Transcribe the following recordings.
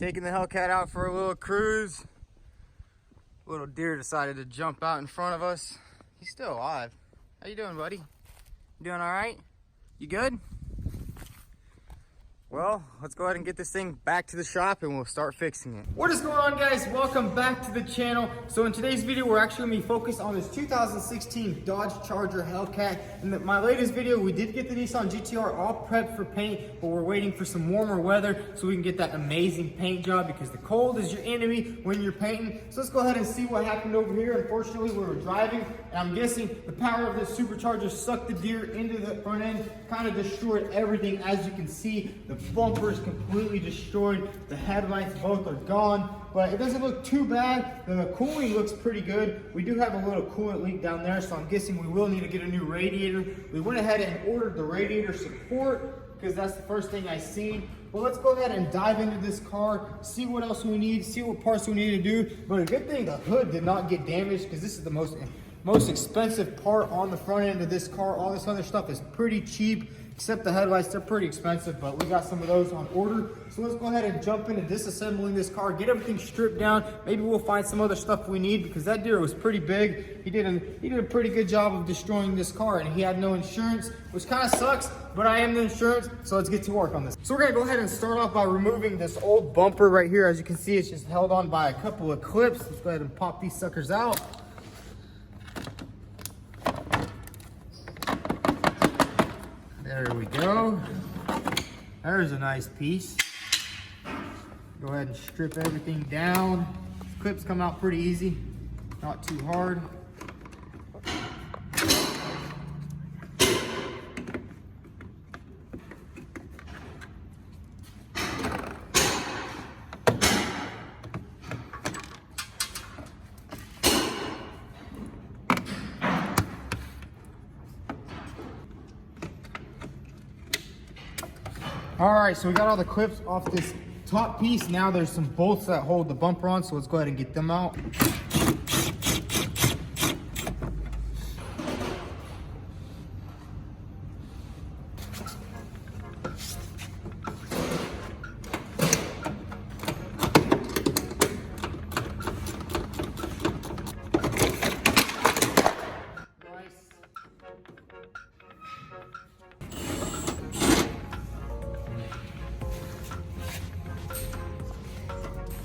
Taking the Hellcat out for a little cruise. Little deer decided to jump out in front of us. He's still alive. How you doing, buddy? You doing all right? You good? Well, let's go ahead and get this thing back to the shop and we'll start fixing it. What is going on, guys? Welcome back to the channel. So in today's video, we're actually gonna be focused on this 2016 Dodge Charger Hellcat. In my latest video, we did get the Nissan GTR all prepped for paint, but we're waiting for some warmer weather so we can get that amazing paint job, because the cold is your enemy when you're painting. So let's go ahead and see what happened over here. Unfortunately, we were driving, and I'm guessing the power of this supercharger sucked the deer into the front end, kind of destroyed everything. As you can see, the bumper is completely destroyed, the headlights both are gone, but it doesn't look too bad. The cooling looks pretty good. We do have a little coolant leak down there, so I'm guessing we will need to get a new radiator. We went ahead and ordered the radiator support because that's the first thing I seen. Well, let's go ahead and dive into this car, see what else we need, see what parts we need to do. But a good thing the hood did not get damaged, because this is the most expensive part on the front end of this car. All this other stuff is pretty cheap, except the headlights. They're pretty expensive, but we got some of those on order. So let's go ahead and jump into disassembling this car, get everything stripped down. Maybe we'll find some other stuff we need, because that deer was pretty big. He did a pretty good job of destroying this car, and he had no insurance, which kind of sucks, but I am the insurance, so let's get to work on this. So we're gonna go ahead and start off by removing this old bumper right here. As you can see, it's just held on by a couple of clips. Let's go ahead and pop these suckers out. There we go. There's a nice piece. Go ahead and strip everything down. These clips come out pretty easy, not too hard. All right, so we got all the clips off this top piece. Now there's some bolts that hold the bumper on, so let's go ahead and get them out.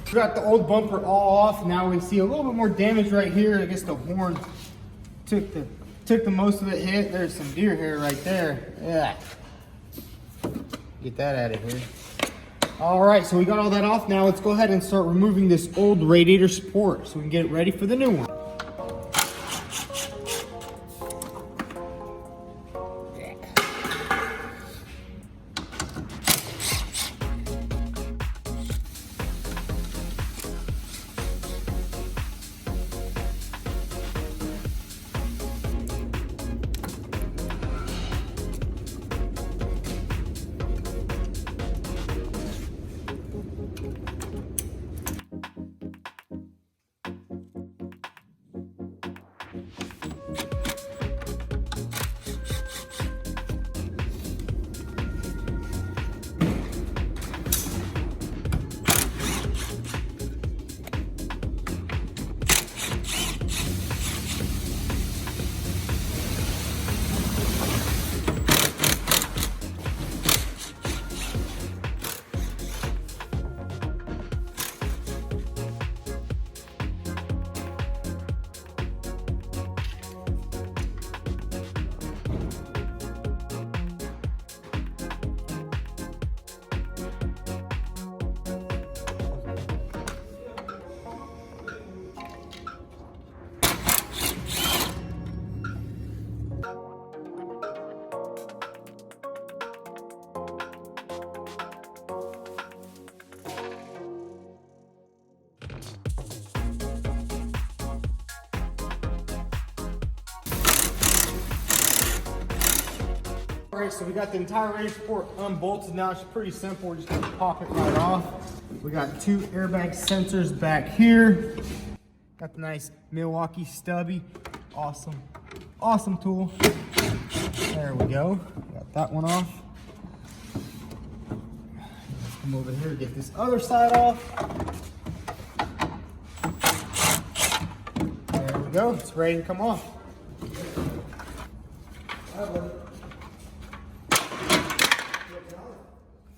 We got the old bumper all off. Now we see a little bit more damage right here. I guess the horn took the most of it hit. There's some deer hair right there. Yeah. Get that out of here. All right, so we got all that off. Now let's go ahead and start removing this old radiator support so we can get it ready for the new one. All right, so we got the entire radiator support unbolted now. It's pretty simple. We're just gonna pop it right off. We got two airbag sensors back here. Got the nice Milwaukee stubby. Awesome, awesome tool. There we go. Got that one off. Come over here, get this other side off. There we go, it's ready to come off.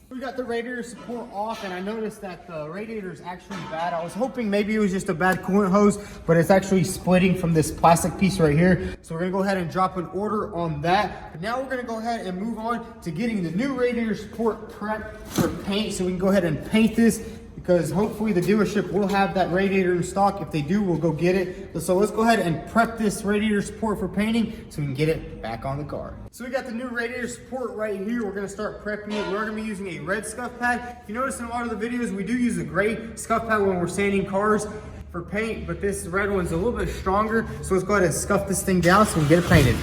We got the radiator support off, and I noticed that the radiator is actually bad. I was hoping maybe it was just a bad coolant hose, but it's actually splitting from this plastic piece right here. So we're gonna go ahead and drop an order on that. But now we're gonna go ahead and move on to getting the new radiator support prepped for paint, so we can go ahead and paint this, because hopefully the dealership will have that radiator in stock. If they do, we'll go get it. So let's go ahead and prep this radiator support for painting so we can get it back on the car. So we got the new radiator support right here. We're gonna start prepping it. We're gonna be using a red scuff pad. If you notice in a lot of the videos, we do use a gray scuff pad when we're sanding cars for paint, but this red one's a little bit stronger. So let's go ahead and scuff this thing down so we can get it painted.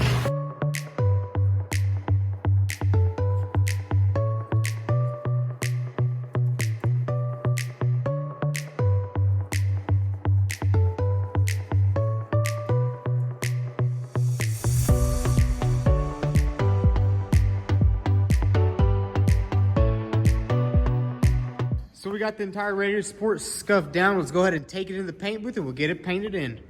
So we got the entire radiator support scuffed down. Let's go ahead and take it in the paint booth and we'll get it painted in.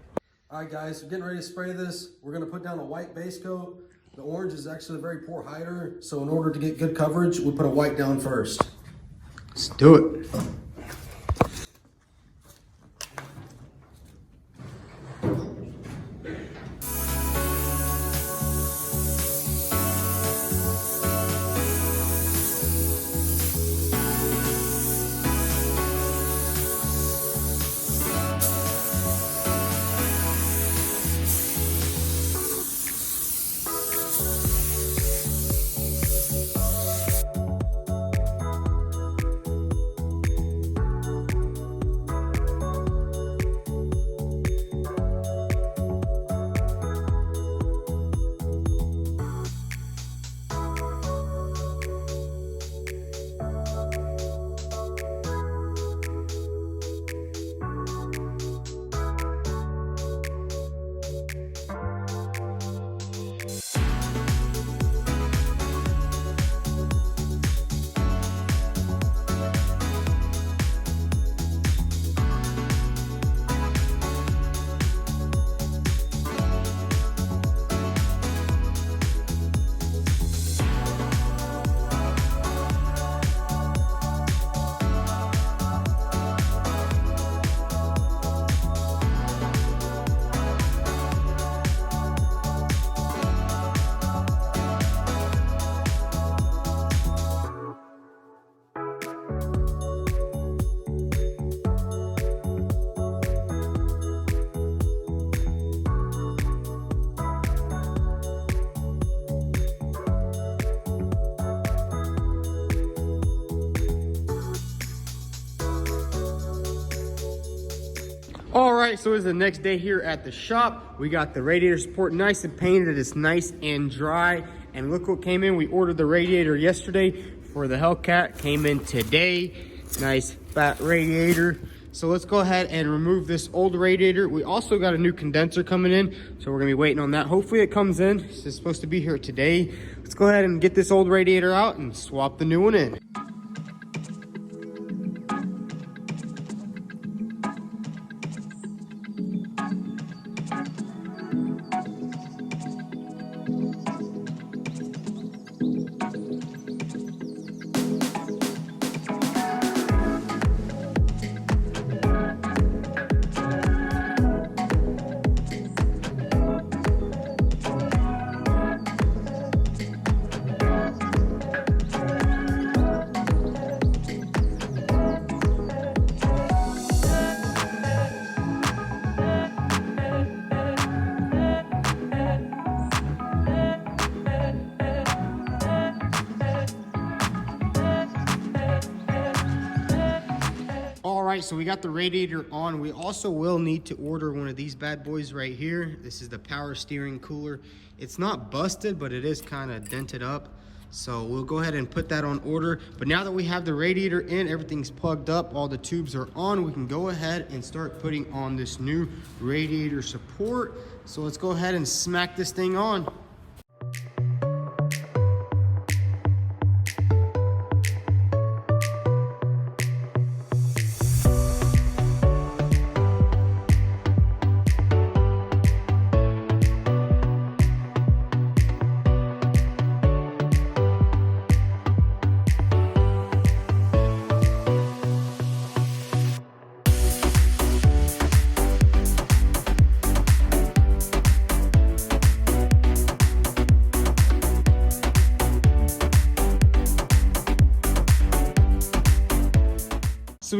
All right, guys, we're getting ready to spray this. We're gonna put down a white base coat. The orange is actually a very poor hider, so in order to get good coverage, we put a white down first. Let's do it. All right, so it's the next day here at the shop. We got the radiator support nice and painted. It's nice and dry. And look what came in. We ordered the radiator yesterday for the HELLCAT. Came in today. Nice fat radiator. So let's go ahead and remove this old radiator. We also got a new condenser coming in, so we're gonna be waiting on that. Hopefully it comes in. It's supposed to be here today. Let's go ahead and get this old radiator out and swap the new one in. All right, so we got the radiator on. We also will need to order one of these bad boys right here. This is the power steering cooler. It's not busted, but it is kind of dented up. So we'll go ahead and put that on order. But now that we have the radiator in, everything's plugged up, all the tubes are on, we can go ahead and start putting on this new radiator support. So let's go ahead and smack this thing on.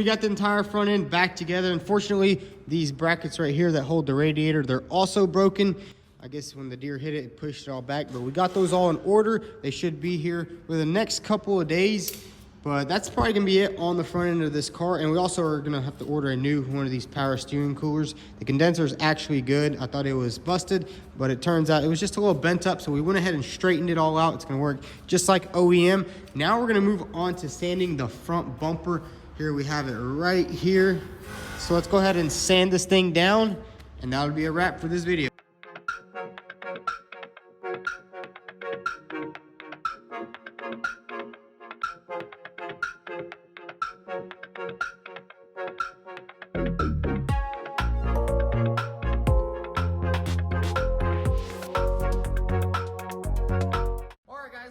got the entire front end back together. Unfortunately, these brackets right here that hold the radiator, they're also broken. I guess when the deer hit it, it pushed it all back, but we got those all in order. They should be here within the next couple of days. But that's probably gonna be it on the front end of this car. And we also are gonna have to order a new one of these power steering coolers. The condenser is actually good. I thought it was busted, but it turns out it was just a little bent up. So we went ahead and straightened it all out. It's gonna work just like OEM. Now we're gonna move on to sanding the front bumper. Here we have it right here. So let's go ahead and sand this thing down, and that'll be a wrap for this video.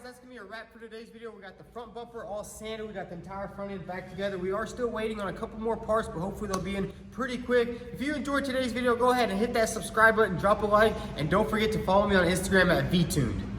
That's gonna be a wrap for today's video. We got the front bumper all sanded. We got the entire front end back together. We are still waiting on a couple more parts, but hopefully they'll be in pretty quick. If you enjoyed today's video, go ahead and hit that subscribe button, drop a like, and don't forget to follow me on Instagram at vTuned.